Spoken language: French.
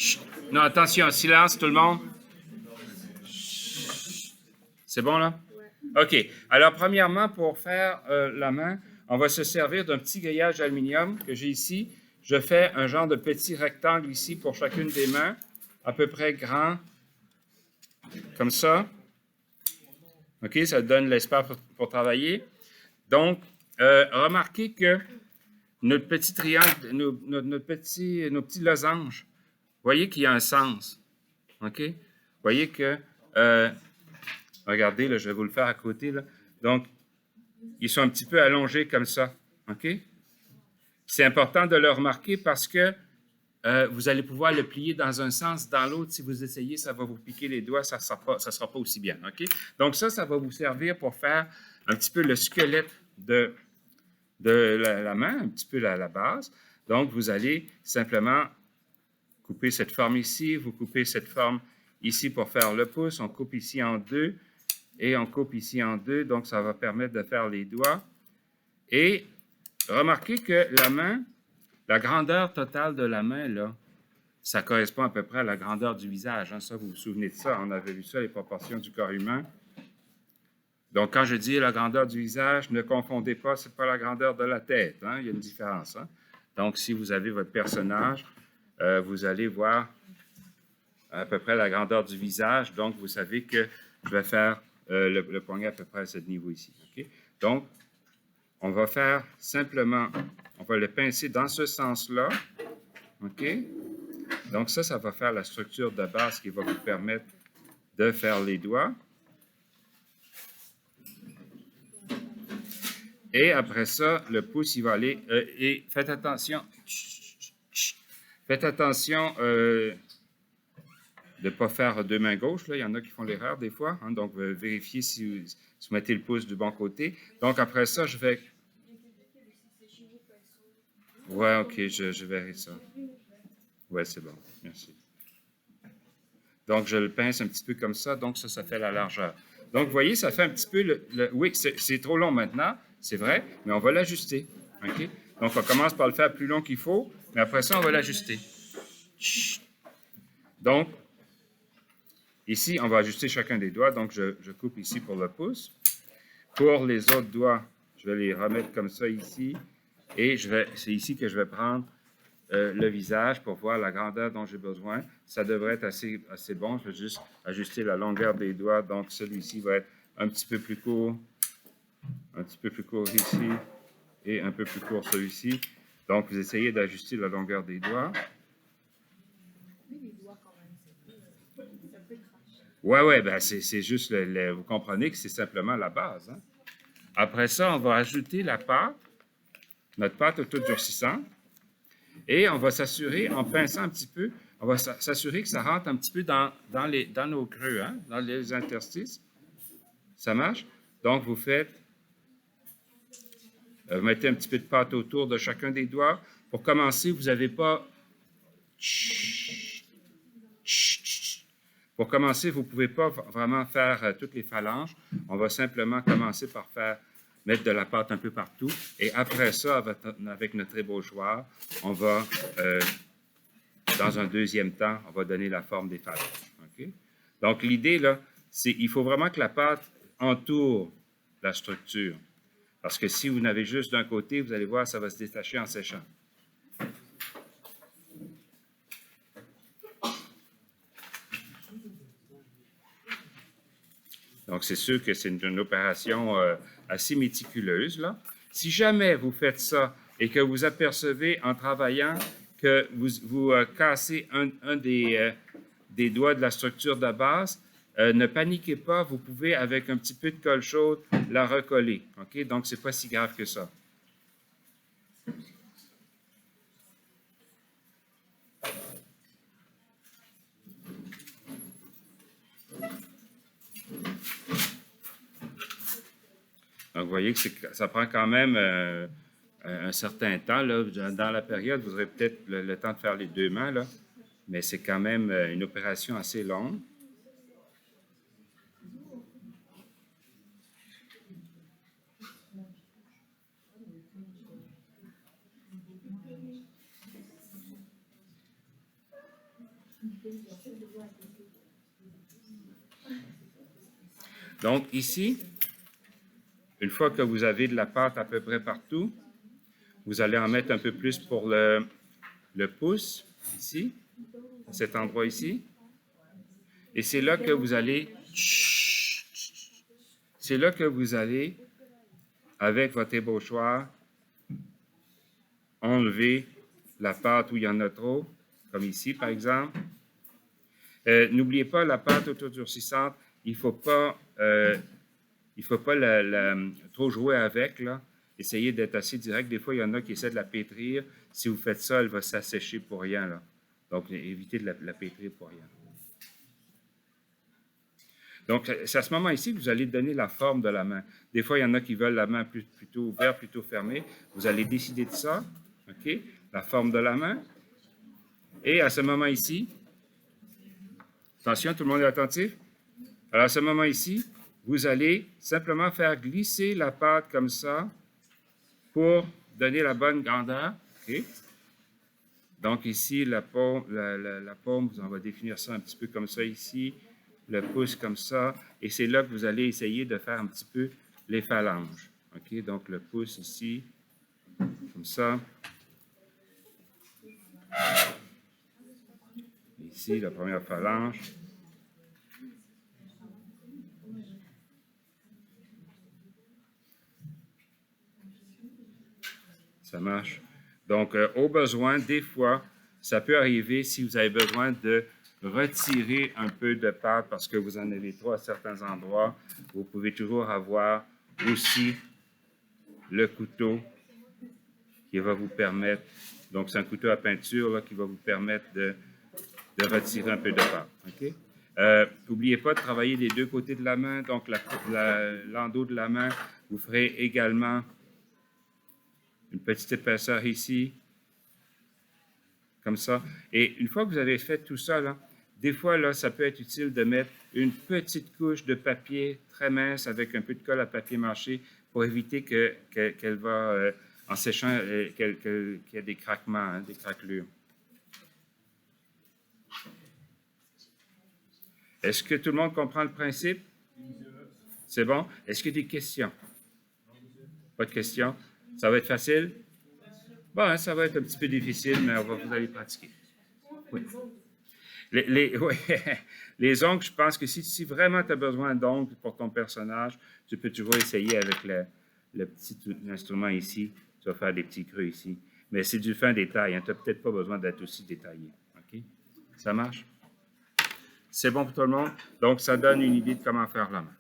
Chut. Non, attention, silence tout le monde. C'est bon là? OK. Alors, premièrement, pour faire la main, on va se servir d'un petit grillage d'aluminium que j'ai ici. Je fais un genre de petit rectangle ici pour chacune des mains, à peu près grand, comme ça. OK, ça donne l'espace pour travailler. Donc, remarquez que notre petit triangle, nos petits losanges, voyez qu'il y a un sens. OK? Voyez que, regardez, là, je vais vous le faire à côté. Là. Donc, ils sont un petit peu allongés comme ça. OK? C'est important de le remarquer parce que vous allez pouvoir le plier dans un sens, dans l'autre. Si vous essayez, ça va vous piquer les doigts, ça ne sera pas aussi bien. OK? Donc, ça va vous servir pour faire un petit peu le squelette de la main, un petit peu la base. Donc, vous allez simplement couper cette forme ici, vous coupez cette forme ici pour faire le pouce, on coupe ici en deux et on coupe ici en deux, donc ça va permettre de faire les doigts. Et remarquez que la main, la grandeur totale de la main, là, ça correspond à peu près à la grandeur du visage. Hein. Ça, vous vous souvenez de ça, on avait vu ça, les proportions du corps humain. Donc, quand je dis la grandeur du visage, ne confondez pas, ce n'est pas la grandeur de la tête. Hein? Il y a une différence. Hein? Donc, si vous avez votre personnage, vous allez voir à peu près la grandeur du visage. Donc, vous savez que je vais faire le poignet à peu près à ce niveau ici. Okay? Donc, on va faire simplement, on va le pincer dans ce sens-là. OK? Donc, ça va faire la structure de base qui va vous permettre de faire les doigts. Et après ça, le pouce, il va aller. Et faites attention. Faites attention de ne pas faire deux mains gauches. Là. Il y en a qui font l'erreur des fois. Hein, donc, vérifiez si vous mettez le pouce du bon côté. Donc, après ça, je vais. Ouais, OK, je verrai ça. Ouais, c'est bon. Merci. Donc, je le pince un petit peu comme ça. Donc, ça fait la largeur. Donc, vous voyez, ça fait un petit peu oui, c'est trop long maintenant, c'est vrai, mais on va l'ajuster. OK? Donc, on commence par le faire plus long qu'il faut, mais après ça, on va l'ajuster. Donc, ici, on va ajuster chacun des doigts. Donc, je coupe ici pour le pouce. Pour les autres doigts, je vais les remettre comme ça ici. Et c'est ici que je vais prendre le visage pour voir la grandeur dont j'ai besoin. Ça devrait être assez bon. Je vais juste ajuster la longueur des doigts. Donc, celui-ci va être un petit peu plus court ici et un peu plus court celui-ci. Donc, vous essayez d'ajuster la longueur des doigts. Ouais, ben c'est juste, vous comprenez que c'est simplement la base. Hein? Après ça, on va ajouter la pâte, notre pâte autodurcissante. Et on va s'assurer, en pinçant un petit peu, on va s'assurer que ça rentre un petit peu dans nos creux, hein, dans les interstices. Ça marche? Donc, vous mettez un petit peu de pâte autour de chacun des doigts. Pour commencer, vous n'avez pas... Pour commencer, vous ne pouvez pas vraiment faire toutes les phalanges. On va simplement commencer par mettre de la pâte un peu partout. Et après ça, avec notre ébauchoir, on va, dans un deuxième temps, on va donner la forme des phalanges. Okay? Donc, l'idée, là, c'est qu'il faut vraiment que la pâte entoure la structure. Parce que si vous n'avez juste d'un côté, vous allez voir, ça va se détacher en séchant. Donc, c'est sûr que c'est une opération assez méticuleuse, là. Si jamais vous faites ça et que vous apercevez en travaillant que vous cassez un des doigts de la structure de base, ne paniquez pas, vous pouvez, avec un petit peu de colle chaude, la recoller. OK? Donc, ce n'est pas si grave que ça. Donc, vous voyez que ça prend quand même un certain temps. Là. Dans la période, vous aurez peut-être le temps de faire les deux mains, là, mais c'est quand même une opération assez longue. Donc, ici, une fois que vous avez de la pâte à peu près partout, vous allez en mettre un peu plus pour le pouce, ici, à cet endroit ici. Et c'est là que vous allez... C'est là que vous allez, avec votre ébauchoir, enlever la pâte où il y en a trop, comme ici, par exemple. N'oubliez pas, la pâte autodurcissante, il ne faut pas, trop jouer avec, là. Essayez d'être assez direct. Des fois, il y en a qui essaient de la pétrir. Si vous faites ça, elle va s'assécher pour rien, là. Donc, évitez de la pétrir pour rien. Donc, c'est à ce moment ici que vous allez donner la forme de la main. Des fois, il y en a qui veulent la main plutôt ouverte, plutôt fermée. Vous allez décider de ça, OK? La forme de la main. Et à ce moment ici, attention, tout le monde est attentif. Alors, à ce moment ici, vous allez simplement faire glisser la pâte comme ça pour donner la bonne grandeur. OK? Donc, ici, la paume, on va définir ça un petit peu comme ça ici, le pouce comme ça, et c'est là que vous allez essayer de faire un petit peu les phalanges. OK? Donc, le pouce ici, comme ça. Ici, la première phalange. Ça marche. Donc, au besoin, des fois, ça peut arriver si vous avez besoin de retirer un peu de pâte parce que vous en avez trop à certains endroits. Vous pouvez toujours avoir aussi le couteau qui va vous permettre, donc c'est un couteau à peinture là, qui va vous permettre de retirer un peu de pâte. OK? N'oubliez pas de travailler les deux côtés de la main, donc l'endos de la main, vous ferez également une petite épaisseur ici, comme ça. Et une fois que vous avez fait tout ça, là, des fois, là, ça peut être utile de mettre une petite couche de papier très mince avec un peu de colle à papier mâché pour éviter qu'elle va, en séchant, qu'il y ait des craquements, hein, des craquelures. Est-ce que tout le monde comprend le principe? C'est bon? Est-ce qu'il y a des questions? Pas de questions? Ça va être facile? Bon, hein, ça va être un petit peu difficile, mais vous allez pratiquer. Oui. Les ongles, je pense que si vraiment tu as besoin d'ongles pour ton personnage, tu peux toujours essayer avec le petit instrument ici. Tu vas faire des petits creux ici. Mais c'est du fin détail. Hein, tu n'as peut-être pas besoin d'être aussi détaillé. OK? Ça marche? C'est bon pour tout le monde? Donc, ça donne une idée de comment faire la main.